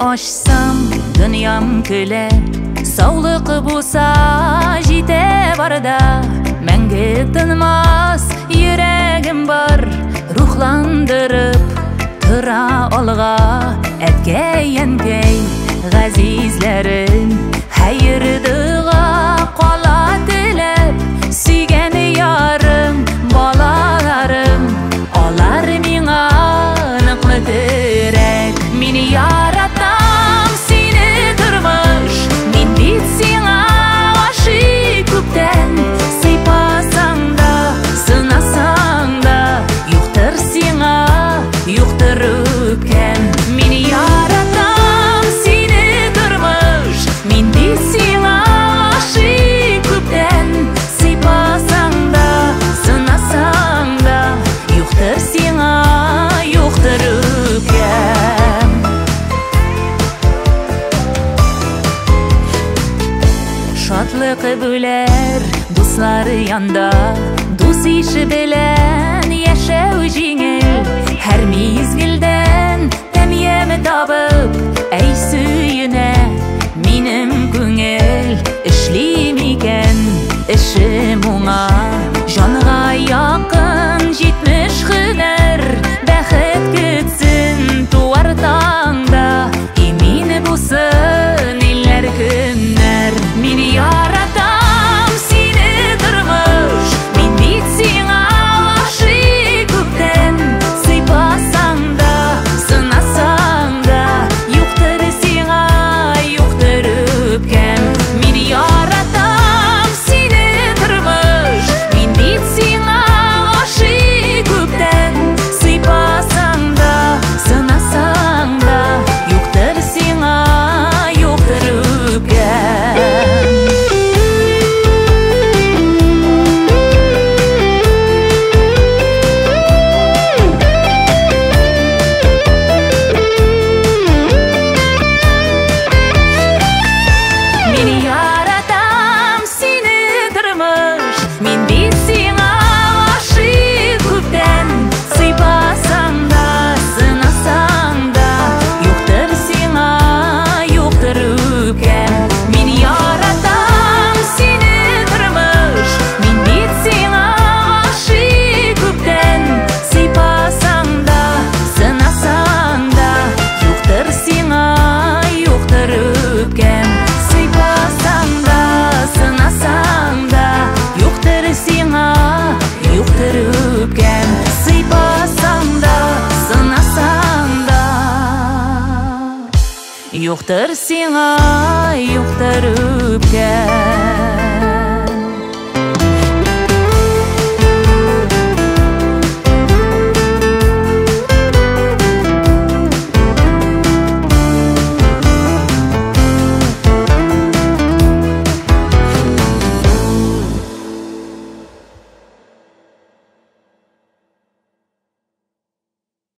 Açsam dünyam köle, sağlık bulsa jite barda. Мәңгі тынмас yüreğim бар, ruhlandırıp tıra olga. Әткей-әнкей ғазизлерім, hayırdığa qala tilep. Süйген yarım, balalarım, olar miңа ныклы терек. Meni yaratam, seni turmuş, min bit siңа aşık күптен. Сыйпасаң да, сынасаң да, юктыр сиңа, юктыр үпкәм. Meni yaratam, seni turmuş, min bit siңа aşık күптен. Сыйпасаң да, сынасаң да, юктыр сиңа, юктыр үпкәм. Шатлык бүләр дуслары янда, дус ише белән яшәү җиңел. Һәр мизгелдән тәмьяме табып, әй сөенә минем күңел. Эшлим икән эшем уңа, җанга якын җитмеш һөнәр. Бәхет көтсен туар таңда, имин булсын илләр көннәр. Meni yaratam, seni turmuş, min bit siңа aşık күптән. Сыйпасаң да, сынасаң да, юктыр сиңа, юктыр үпкәм. Meni yaratam, seni turmuş, min bit siңа aşık күптән. Сыйпасаң да, сынасаң да, юктыр сиңа, юктыр үпкәм. Meni yaratam, seni turmuş, min bit siңа aşık күптән. Сыйпасаң да, сынасаң да, юктыр сиңа, юктыр үпкәм. Meni yaratam, seni turmuş, min bit siңа aşık күптән. Сыйпасаң да, сынасаң да, юктыр сиңа, юктыр үпкәм. Сыйпасаң да, сынасаң да, юктыр сиңа, юктыр үпкәм. Сыйпасаң да, сынасаң да, юктыр сиңа, юктыр үпкәм.